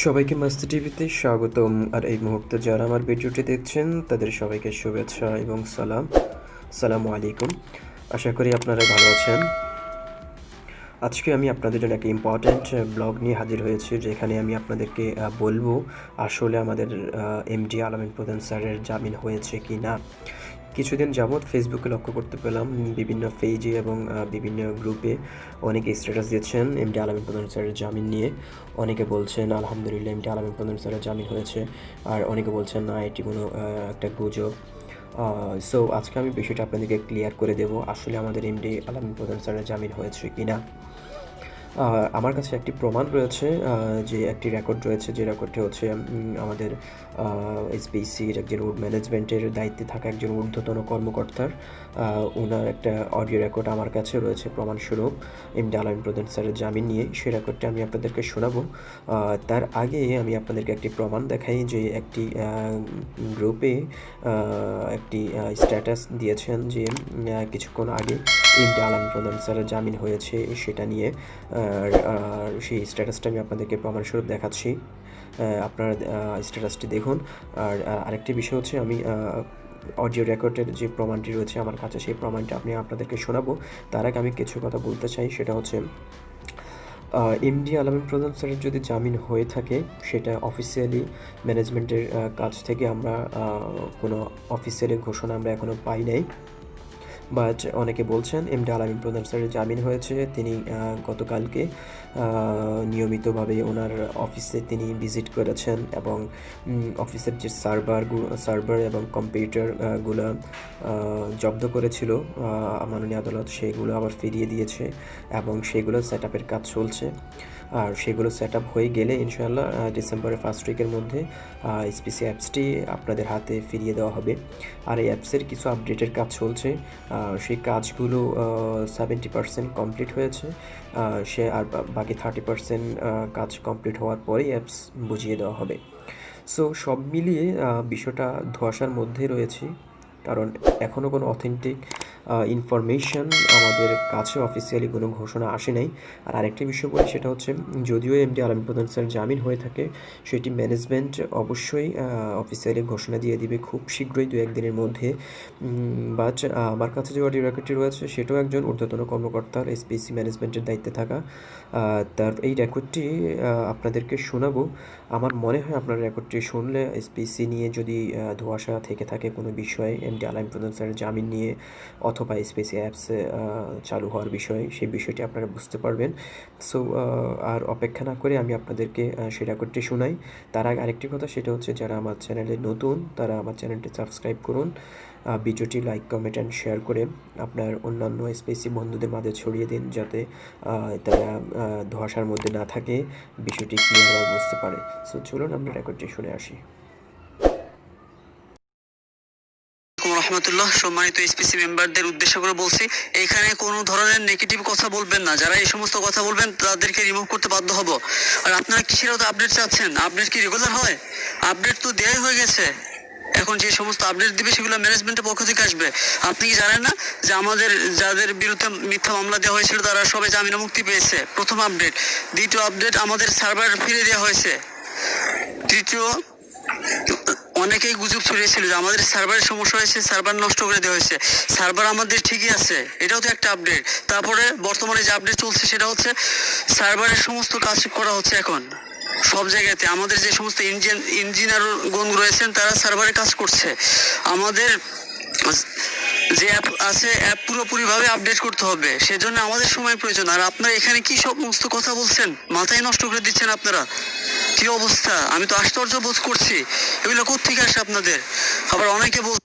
সবাইকে মাস্তি টিভিতে স্বাগতম। আর এই মুহূর্তে যারা আমার ভিডিওটি দেখছেন তাদের সবাইকে শুভেচ্ছা এবং সালামু আলাইকুম। আশা করি আপনারা ভালো আছেন। আজকে আমি আপনাদের জন্য একটা ইম্পর্ট্যান্ট ব্লগ নিয়ে হাজির হয়েছি, যেখানে আমি আপনাদেরকে বলবো আসলে আমাদের এমডি আলামিন প্রধান স্যারের জামিন হয়েছে কি না। কিছুদিন যাবৎ ফেসবুকে লক্ষ্য করতে পেলাম বিভিন্ন পেজে এবং বিভিন্ন গ্রুপে অনেকে স্ট্যাটাস দিচ্ছেন এমডি আলামিন প্রধান স্যারের জামিন নিয়ে। অনেকে বলছেন আলহামদুলিল্লাহ এমডি আলামিন প্রধান স্যারের জামিন হয়েছে, আর অনেকে বলছেন না, এটি কোনো একটা গুজব। সো আজকে আমি বিষয়টা আপনাদেরকে ক্লিয়ার করে দেব আসলে আমাদের এমডি আলামিন প্রধান স্যারের জামিন হয়েছে কি না। আমার কাছে একটি প্রমাণ রয়েছে, যে একটি রেকর্ড রয়েছে, যে রেকর্ডটি হচ্ছে আমাদের এসপিসির একজন ম্যানেজমেন্টের দায়িত্বে থাকা একজন ঊর্ধ্বতন কর্মকর্তার ওনার একটা অডিও রেকর্ড আমার কাছে রয়েছে প্রমাণস্বরূপ এমডি আলামিন প্রধান স্যারের জামিন নিয়ে। সেই রেকর্ডটা আমি আপনাদেরকে শোনাবো। তার আগে আমি আপনাদেরকে একটি প্রমাণ দেখাই, যে একটি গ্রুপে একটি স্ট্যাটাস দিয়েছেন যে কিছুক্ষণ আগে এমডি আলামিন প্রধান স্যারের জামিন হয়েছে সেটা নিয়ে। আর সেই স্ট্যাটাসটা আমি আপনাদেরকে প্রমাণস্বরূপ দেখাচ্ছি, আপনারা স্ট্যাটাসটি দেখুন। আর আরেকটি বিষয় হচ্ছে, আমি অডিও রেকর্ডের যে প্রমাণটি রয়েছে আমার কাছে, সেই প্রমাণটা আমি আপনাদেরকে শোনাবো। তার আগে আমি কিছু কথা বলতে চাই, সেটা হচ্ছে এমডি আলামিন প্রধান স্যারের যদি জামিন হয়ে থাকে, সেটা অফিসিয়ালি ম্যানেজমেন্টের কাছ থেকে আমরা কোনো অফিসিয়ালি ঘোষণা আমরা এখনও পাই নাই। বাট অনেকে বলছেন এমডি আলামিন প্রধান স্যারের জামিন হয়েছে। তিনি গতকালকে নিয়মিতভাবে ওনার অফিসে তিনি ভিজিট করেছেন এবং অফিসের যে সার্ভার এবং কম্পিউটারগুলো জব্দ করেছিল মাননীয় আদালত, সেগুলো আবার ফিরিয়ে দিয়েছে এবং সেগুলো সেট আপের কাজ চলছে। আর সেগুলো সেট আপ হয়ে গেলে ইনশাআল্লাহ ডিসেম্বরের ফার্স্ট উইকের মধ্যে এসপিসি অ্যাপসটি আপনাদের হাতে ফিরিয়ে দেওয়া হবে। আর এই অ্যাপসের কিছু আপডেটের কাজ চলছে, সেই কাজগুলো 70% কমপ্লিট হয়েছে। সে আর বাকি 30% কাজ কমপ্লিট হওয়ার পরেই অ্যাপস বুঝিয়ে দেওয়া হবে। সো সব মিলিয়ে বিষয়টা ধোঁয়াশার মধ্যে রয়েছে, কারণ এখনও কোনো অথেন্টিক ইনফরমেশন আমাদের কাছে অফিসিয়ালি কোনো ঘোষণা আসে নাই। আর আরেকটি বিষয় বলি, সেটা হচ্ছে যদিও এমডি আলামিন প্রধান স্যার জামিন হয়ে থাকে, সেটি ম্যানেজমেন্ট অবশ্যই অফিসিয়ালি ঘোষণা দিয়ে দিবে খুব শীঘ্রই, 2-1 দিনের মধ্যে। বাট আমার কাছে যে অডিও রেকর্ডটি রয়েছে, সেটাও একজন ঊর্ধ্বতন কর্মকর্তার এসপিসি ম্যানেজমেন্টের দায়িত্বে থাকা। তার এই রেকর্ডটি আপনাদেরকে শোনাবো। আমার মনে হয় আপনার রেকর্ডটি শুনলে এসপিসি নিয়ে যদি ধোঁয়াশা থেকে থাকে কোনো বিষয়ে, এমডি আলামিন প্রধান স্যারের জামিন নিয়ে অথবা এসপিসি অ্যাপসে চালু হওয়ার বিষয়ে, সেই বিষয়টি আপনারা বুঝতে পারবেন। সো আর অপেক্ষা না করে আমি আপনাদেরকে সেই রেকর্ডটি শোনাই। তার আগে আরেকটি কথা, সেটা হচ্ছে যারা আমার চ্যানেলে নতুন তারা আমার চ্যানেলটি সাবস্ক্রাইব করুন, ভিডিওটি লাইক, কমেন্ট অ্যান্ড শেয়ার করে আপনার অন্যান্য এসপিসি বন্ধুদের মাঝে ছড়িয়ে দিন, যাতে তারা ধোঁয়াশার মধ্যে না থাকে, বিষয়টি ক্লিয়ারভাবে বুঝতে পারে। সো চলুন আমরা রেকর্ডটি শুনে আসি। রহমতুল্লাহ, সম্মানিত এসপিসি মেম্বারদের উদ্দেশ্য করে বলছি, এখানে কোনো ধরনের নেগেটিভ কথা বলবেন না। যারা এই সমস্ত কথা বলবেন তাদেরকে রিমুভ করতে বাধ্য হব। আর আপনারা কিসের আপডেট চাচ্ছেন? আপডেট কি রেগুলার হয়? আপডেট তো দেয়াই হয়ে গেছে। এখন যে সমস্ত আপডেট দিবে সেগুলো ম্যানেজমেন্টের পক্ষ থেকে আসবে। আপনি কি জানেন না যে আমাদের যাদের বিরুদ্ধে মিথ্যা মামলা দেওয়া হয়েছিল তারা সবাই জামিনে মুক্তি পেয়েছে? প্রথম আপডেট। দ্বিতীয় আপডেট, আমাদের সার্ভার ফিরে দেওয়া হয়েছে। তৃতীয়, অনেকেই গুজব ছড়িয়েছিল যে আমাদের সার্ভারের সমস্যা হয়েছে, সার্ভার নষ্ট করে দেওয়া হয়েছে। সার্ভার আমাদের ঠিকই আছে, এটাও তো একটা আপডেট। তারপরে বর্তমানে যে আপডেট চলছে সেটা হচ্ছে সার্ভারের সমস্ত কাজ করা হচ্ছে এখন সব জায়গাতে। আমাদের যে সমস্ত ইঞ্জিনিয়ারগণ রয়েছেন তারা সার্ভারে কাজ করছে। আমাদের যে অ্যাপ আছে, অ্যাপ পুরোপুরিভাবে আপডেট করতে হবে, সেজন্য আমাদের সময় প্রয়োজন। আর আপনারা এখানে কি সমস্ত কথা বলছেন, মাথায় নষ্ট করে দিচ্ছেন আপনারা। কি অবস্থা, আমি তো আশ্চর্য বোধ করছি। এগুলো কোত্থেকে আসে আপনাদের? আবার অনেকে বল